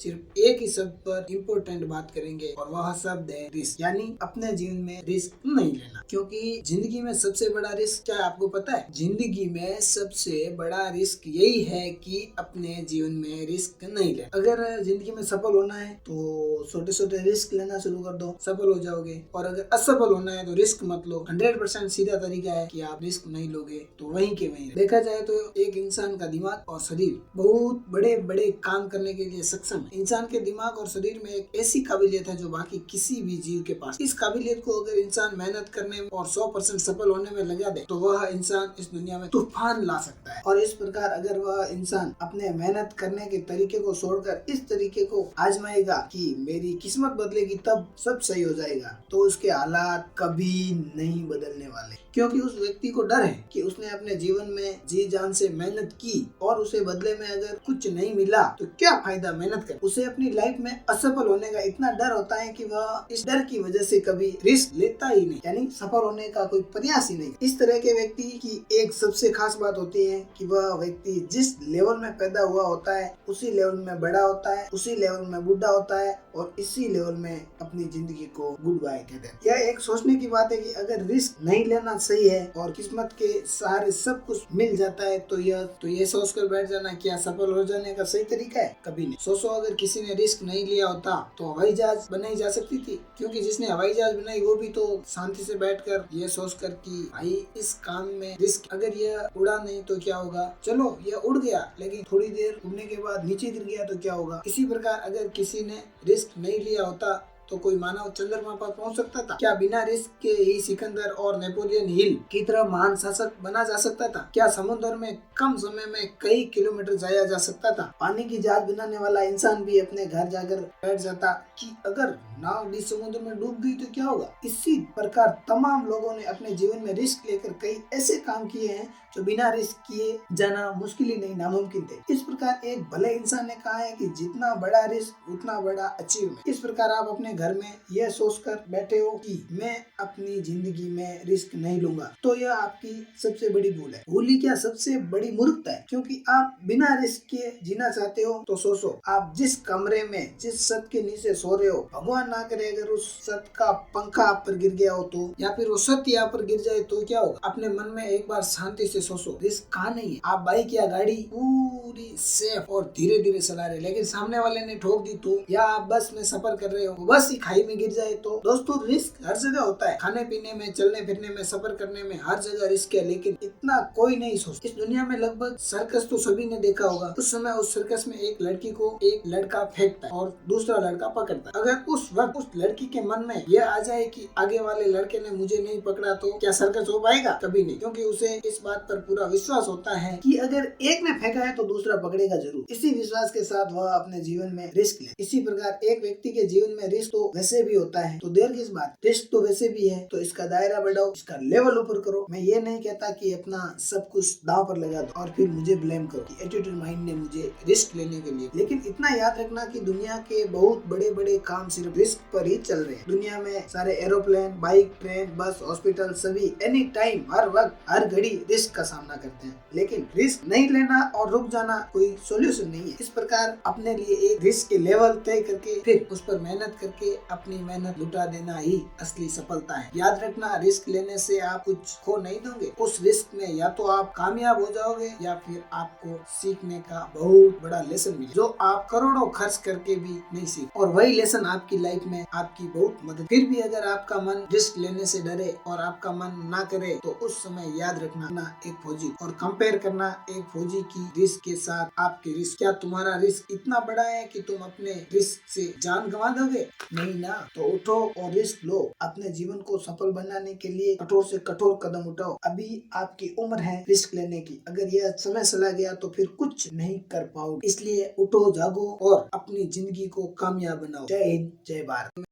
सिर्फ एक ही शब्द पर इम्पोर्टेंट बात करेंगे और वह शब्द है रिस्क। यानी अपने जीवन में रिस्क नहीं लेना, क्योंकि जिंदगी में सबसे बड़ा रिस्क क्या है आपको पता है? जिंदगी में सबसे बड़ा रिस्क यही है कि अपने जीवन में रिस्क नहीं लेना। अगर जिंदगी में सफल होना है तो छोटे छोटे रिस्क लेना शुरू कर दो, सफल हो जाओगे। और अगर असफल होना है तो रिस्क मत लो। 100% सीधा तरीका है कि आप रिस्क नहीं लोगे तो वहीं के वहीं। देखा जाए तो एक इंसान का दिमाग और शरीर बहुत बड़े बड़े काम करने के लिए सक्षम है। इंसान के दिमाग और शरीर में एक ऐसी काबिलियत है जो बाकी किसी भी जीव के पास। इस काबिलियत को अगर इंसान मेहनत करने और 100% सफल होने में लगा दे तो वह इंसान इस दुनिया में तूफान ला सकता है। और इस प्रकार अगर वह इंसान अपने मेहनत करने के तरीके को छोड़कर इस तरीके को आजमाएगा कि मेरी किस्मत बदलेगी तब सब सही हो जाएगा, तो उसके हालात कभी नहीं बदलने वाले। क्योंकि उस व्यक्ति को डर है कि उसने अपने जीवन में जी जान से मेहनत की और उसे बदले में अगर कुछ नहीं मिला तो क्या फायदा मेहनत कर। उसे अपनी लाइफ में असफल होने का इतना डर होता है कि वह इस डर की वजह से कभी रिस्क लेता ही नहीं, यानी सफल होने का कोई प्रयास ही नहीं। इस तरह के व्यक्ति की एक सबसे खास बात होती है कि वह व्यक्ति जिस लेवल में पैदा हुआ होता है उसी लेवल में बड़ा होता है, उसी लेवल में बूढ़ा होता है और इसी लेवल में अपनी जिंदगी को गुड बाय कहते हैं। यह एक सोचने की बात है कि अगर रिस्क नहीं लेना सही है और किस्मत के सहारे सब कुछ मिल जाता है तो ये सोच कर बैठ जाना क्या सफल हो जाने का सही तरीका है? कभी नहीं। सोचो अगर किसी ने रिस्क नहीं लिया होता तो हवाई जहाज बनाई जा सकती थी, क्योंकि जिसने हवाई जहाज बनाई वो भी तो शांति से बैठकर ये सोचकर कि भाई इस काम में रिस्क, अगर यह उड़ा नहीं तो क्या होगा। चलो यह उड़ गया लेकिन थोड़ी देर उड़ने के बाद नीचे गिर गया तो क्या होगा। इसी प्रकार अगर किसी ने रिस्क नहीं लिया होता तो कोई मानव चंद्रमा पर पहुंच सकता था? क्या बिना रिस्क के ही सिकंदर और नेपोलियन हिल की तरह महान शासक बना जा सकता था? क्या समुद्र में कम समय में कई किलोमीटर जाया जा सकता था? पानी की जहाज बनाने वाला इंसान भी अपने घर जाकर बैठ जाता कि अगर नाव भी समुद्र में डूब गई तो क्या होगा। इसी प्रकार तमाम लोगों ने अपने जीवन में रिस्क लेकर कई ऐसे काम किए हैं जो बिना रिस्क किए जाना मुश्किल ही नहीं नामुमकिन थे। इस प्रकार एक भले इंसान ने कहा है कि जितना बड़ा रिस्क उतना बड़ा अचीवमेंट। इस प्रकार आप अपने घर में यह सोचकर बैठे हो कि मैं अपनी जिंदगी में रिस्क नहीं लूंगा, तो यह आपकी सबसे बड़ी भूल है। भूल ही क्या, सबसे बड़ी मूर्खता है, क्योंकि आप बिना रिस्क के जीना चाहते हो तो सोचो आप जिस कमरे में जिस छत के नीचे सो रहे हो, भगवान ना करे अगर उस छत का पंखा आप पर गिर गया हो तो, या फिर वो छत यहाँ पर गिर जाए तो क्या होगा। अपने मन में एक बार शांति से सोचो रिस्क कहाँ नहीं है। आप बाइक या गाड़ी पूरी सेफ और धीरे धीरे चला रहे लेकिन सामने वाले ने ठोक दी तो, या आप बस में सफर कर रहे हो बस ही खाई में गिर जाए तो। दोस्तों रिस्क हर जगह होता है, खाने पीने में, चलने फिरने में, सफर करने में, हर जगह रिस्क है, लेकिन इतना कोई नहीं सोचता। इस दुनिया में लगभग सर्कस तो सभी ने देखा होगा। उस समय उस सर्कस में एक लड़की को एक लड़का फेंकता है और दूसरा लड़का पकड़ता है। अगर उस वक्त उस लड़की के मन में यह आ जाए कि आगे वाले लड़के ने मुझे नहीं पकड़ा तो क्या सर्कस हो पाएगा? कभी नहीं, क्योंकि उसे इस बात पर पूरा विश्वास होता है कि अगर एक ने फेंका है तो दूसरा पकड़ेगा जरूर। इसी विश्वास के साथ वह अपने जीवन में रिस्क ले। इसी प्रकार एक व्यक्ति के जीवन में रिस्क तो वैसे भी होता है, तो देर किस बात, रिस्क तो वैसे भी है तो इसका दायरा बढ़ाओ, इसका लेवल ऊपर करो। मैं ये नहीं कहता कि अपना सब कुछ दांव पर लगा दो और फिर मुझे ब्लेम करो कि एटीट्यूड माइंड ने मुझे रिस्क लेने के लिए, लेकिन इतना याद रखना कि दुनिया के बहुत बड़े बड़े काम सिर्फ रिस्क पर ही चल रहे हैं। दुनिया में सारे एरोप्लेन, बाइक, ट्रेन, बस, हॉस्पिटल सभी एनी टाइम, हर वक्त, हर घड़ी रिस्क का सामना करते हैं, लेकिन रिस्क नहीं लेना और रुक जाना कोई सोल्यूशन नहीं है। इस प्रकार अपने लिए एक रिस्क के लेवल तय करके फिर उस पर मेहनत करके अपनी मेहनत लुटा देना ही असली सफलता है। याद रखना रिस्क लेने से आप कुछ खो नहीं दोगे। उस रिस्क में या तो आप कामयाब हो जाओगे या फिर आपको सीखने का बहुत बड़ा लेसन मिले जो आप करोड़ों खर्च करके भी नहीं सीख, और वही लेसन आपकी लाइफ में आपकी बहुत मदद। फिर भी अगर आपका मन रिस्क लेने से डरे और आपका मन ना करे तो उस समय याद रखना एक फौजी और कंपेयर करना एक फौजी की रिस्क के साथ आपके रिस्क। क्या तुम्हारा रिस्क इतना बड़ा है कि तुम अपने रिस्क से जान गंवा दोगे? नहीं ना। तो उठो और रिस्क लो। अपने जीवन को सफल बनाने के लिए कठोर से कठोर कदम उठाओ। अभी आपकी उम्र है रिस्क लेने की, अगर यह समय चला गया तो फिर कुछ नहीं कर पाओगे। इसलिए उठो, जागो और अपनी जिंदगी को कामयाब बनाओ। जय हिंद, जय भारत।